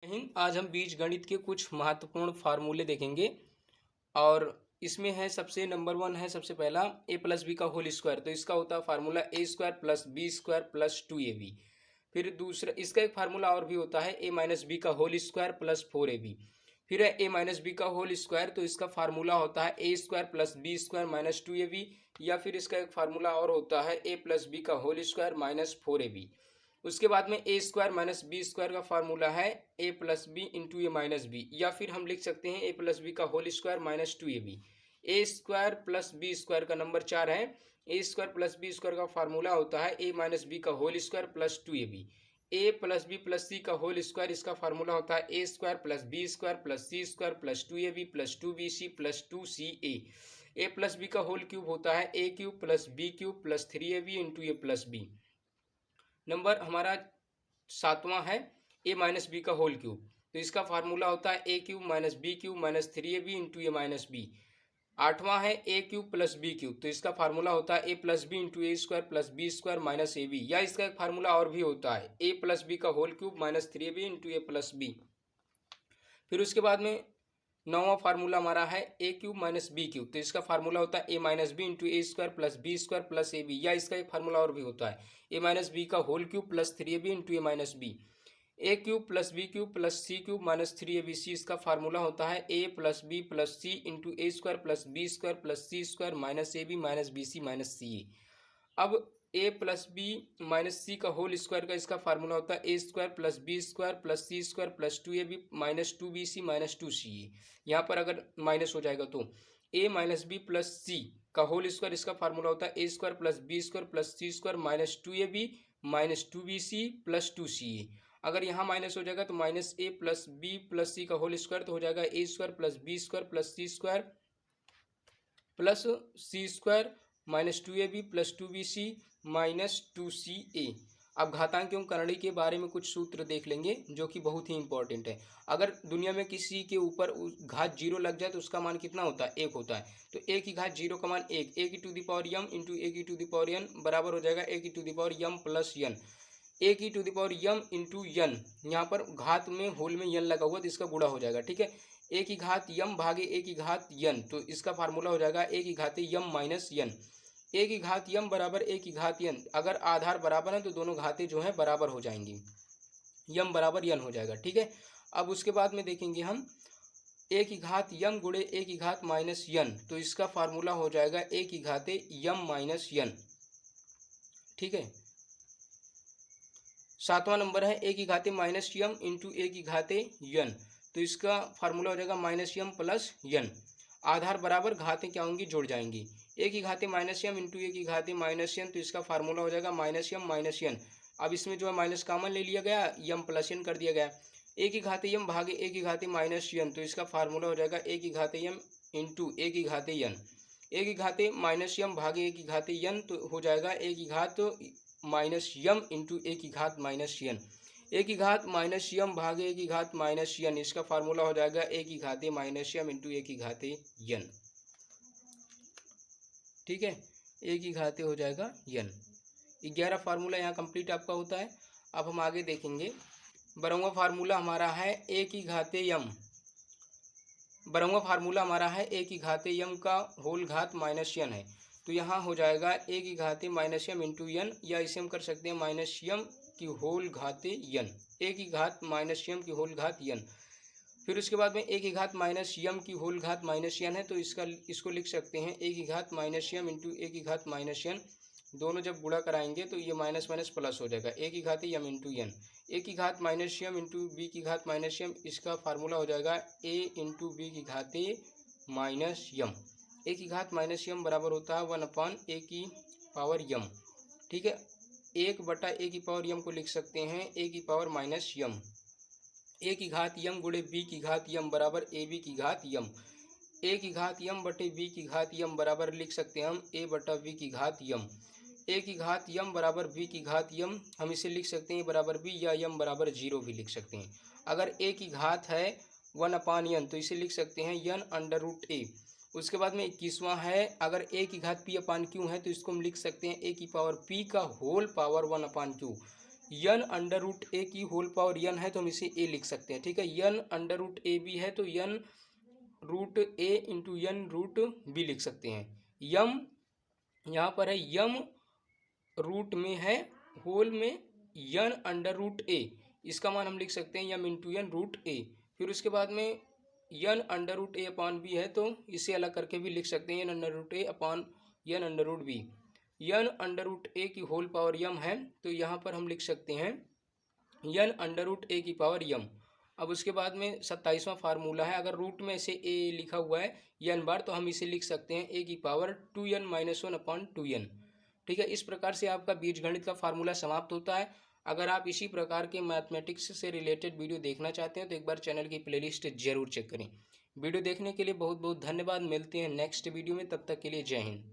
आज हम बीजगणित के कुछ महत्वपूर्ण फार्मूले देखेंगे। और इसमें है सबसे नंबर वन है सबसे पहला ए प्लस बी का होल स्क्वायर। तो इसका होता है formula a square plus b square plus 2ab। फिर दूसरा इसका एक फार्मूला और भी होता है ए माइनस बी का होल स्क्वायर प्लस 4ab। फिर है ए माइनस बी का होल स्क्वायर, तो इसका फार्मूला होता है a square plus b square minus 2ab। या फिर इसका एक फार्मूला और होता है ए प्लस बी का होल स्क्वायर माइनस 4ab। उसके बाद में a square minus b square का फार्मूला है a plus b into a minus b. या फिर हम लिख सकते हैं ए प्लस बी का whole square minus 2ab। A square plus b square का नंबर 4 है। A square plus b square का फार्मूला होता है ए माइनस बी का whole square plus 2ab। A plus b plus c का whole square, इसका formula होता है a square plus b square plus c square plus 2ab plus 2bc plus 2ca। A plus b का whole cube होता है a cube plus b cube plus 3ab into a plus b. Number हमारा 7वां है a minus b का whole cube. तो इसका formula होता है a cube minus b cube minus 3ab into a minus b. 8वां है a cube plus b cube. तो इसका फार्मूला होता है a plus b into a square plus b square minus a b. या इसका एक फार्मूला और भी होता है ए प्लस बी का whole cube minus 3ab into a plus b. फिर उसके बाद में 9वां फार्मूला हमारा है a cube minus b cube. तो इसका फार्मूला होता है a minus b into a square plus b square plus a b. या इसका एक फार्मूला और भी होता है ए माइनस बी का whole cube plus 3ab into a minus b. A cube plus b cube plus c cube minus 3abc, इसका formula होता है a plus b plus c into a square plus b square plus c square minus a b minus b c minus c a. अब a plus b minus c का whole square का इसका formula होता है a square plus b square plus c square plus 2ab minus 2bc minus 2ca। यहाँ पर अगर minus हो जाएगा तो a minus b plus c का होल स्क्वायर, इसका फार्मूला होता है a square plus b square plus c square minus 2ab minus 2bc plus 2ca। अगर यहाँ माइनस हो जाएगा तो minus a plus b plus c का होल स्क्वायर, तो हो जाएगा a square plus b square plus c square plus c square minus 2ab plus 2bc minus 2ca। अब घातांक एवं करणीय के बारे में कुछ सूत्र देख लेंगे जो कि बहुत ही इंपॉर्टेंट है। अगर दुनिया में किसी के ऊपर घात 0 लग जाए तो उसका मान कितना होता है, 1 होता है। तो ए की घात 0 का मान 1, ए की to the power m into a की टू द पावर एन बराबर हो जाएगा ए की to the power m plus n. A की to the power m into n, यहाँ पर घात में होल में यन लगा हुआ तो इसका गुणा हो जाएगा, ठीक है। ए की घात यम भागे ए की घात यन, तो इसका फार्मूला हो जाएगा ए की घाते यम माइनस यन। ए की घात यम बराबर ए की घात यन, अगर आधार बराबर है तो दोनों घातें जो हैं बराबर हो जाएंगी, यम बराबर यन हो जाएगा, ठीक है। अब उसके बाद में देखेंगे हम ए की घात यम गुणे ए की घात माइनस यन, तो इसका फार्मूला हो जाएगा ए की घाते यम माइनस यन, ठीक है। 7वां नंबर है ए की घाते माइनस यम इंटू ए की घाते यन, तो इसका फार्मूला हो जाएगा माइनस यम प्लस यन। आधार बराबर घातें क्या होंगी, जुड़ जाएंगी। ए की घाते माइनस यम इंटू ए की घाते माइनस यन, तो इसका फार्मूला हो जाएगा माइनस यम माइनस यन। अब इसमें जो है माइनस कॉमन ले लिया गया, यम प्लस यन कर दिया गया। ए की घाते यम भागे ए की घाते माइनस यन, तो इसका फार्मूला हो जाएगा ए की घाते यम इंटू ए की घाते यन। ए की घाते माइनस यम भागे ए की घाते यन, तो हो जाएगा ए की घात माइनस यम इंटू ए की घात माइनस यन। ए की घात माइनस यम भागे ए की घात माइनस यन, इसका फार्मूला हो जाएगा ए की घाते माइनस यम इंटू ए की घाते यन, ठीक है। ए की घाते हो जाएगा यन। 11 फार्मूला यहाँ कंप्लीट आपका होता है। अब हम आगे देखेंगे 12वां फार्मूला हमारा है ए की घाते यम। 12वां फार्मूला हमारा है ए की घाते यम का होल घात माइनस यन है, तो यहाँ हो जाएगा ए की घाते माइनस यम इंटू यन, या इसे हम कर सकते हैं माइनस यम की होल घाते यन, ए की घात माइनस यम की होल घात यन। फिर उसके बाद में ए की घात माइनस यम की होल घात माइनस यन है, तो इसको लिख सकते हैं ए की घात माइनस यम इंटू ए की घात माइनस यन। दोनों जब गुणा कराएंगे तो ये माइनस माइनस प्लस हो जाएगा, ए की घाते यम इंटू यन। ए की घात माइनस यम इंटू बी की घात माइनस यम, इसका फार्मूला हो जाएगा ए इंटू बी की घाते माइनस यम। ए की घात माइनस यम बराबर होता है 1 ए की पावर यम, ठीक है। 1 बटा ए की पावर यम को लिख सकते हैं ए की पावर माइनस यम। ए की घात यम गुणे बी की घात यम बराबर ए बी की घात यम। ए की घात यम बटे बी की घात यम बराबर लिख सकते हैं हम ए बटा बी की घात यम। ए की घात यम बराबर बी की घात यम, हम इसे लिख सकते हैं बराबर बी, या यम बराबर 0 भी लिख सकते हैं। अगर ए की घात है 1/n, तो इसे लिख सकते हैं यन अंडर रूट ए। उसके बाद में 21वां है, अगर ए की घात p/q है तो इसको हम लिख सकते हैं ए की पावर p का whole power 1/q। N under root a की होल पावर यन है तो हम इसे ए लिख सकते हैं, ठीक है। यन अंडर रूट ए बी है तो यन रूट ए इंटू यन रूट बी लिख सकते हैं। यम यहाँ पर है, यम रूट में है होल में यन अंडर रूट ए, इसका मान हम लिख सकते हैं यम इंटू यन रूट ए। फिर उसके बाद में n under root a upon b है तो इसे अलग करके भी लिख सकते हैं n under root a upon n under root b. N under root a की होल पावर यम है तो यहाँ पर हम लिख सकते हैं यन अंडर रूट ए की पावर यम। अब उसके बाद में 27वां फार्मूला है, अगर रूट में से ए लिखा हुआ है यन बार तो हम इसे लिख सकते हैं ए की पावर 2n-1 अपॉन 2n, ठीक है। इस प्रकार से आपका बीजगणित का फार्मूला समाप्त होता है। अगर आप इसी प्रकार के मैथमेटिक्स से रिलेटेड वीडियो देखना चाहते हैं तो एक बार चैनल की प्लेलिस्ट जरूर चेक करें। वीडियो देखने के लिए बहुत बहुत धन्यवाद। मिलते हैं नेक्स्ट वीडियो में, तब तक के लिए जय हिंद।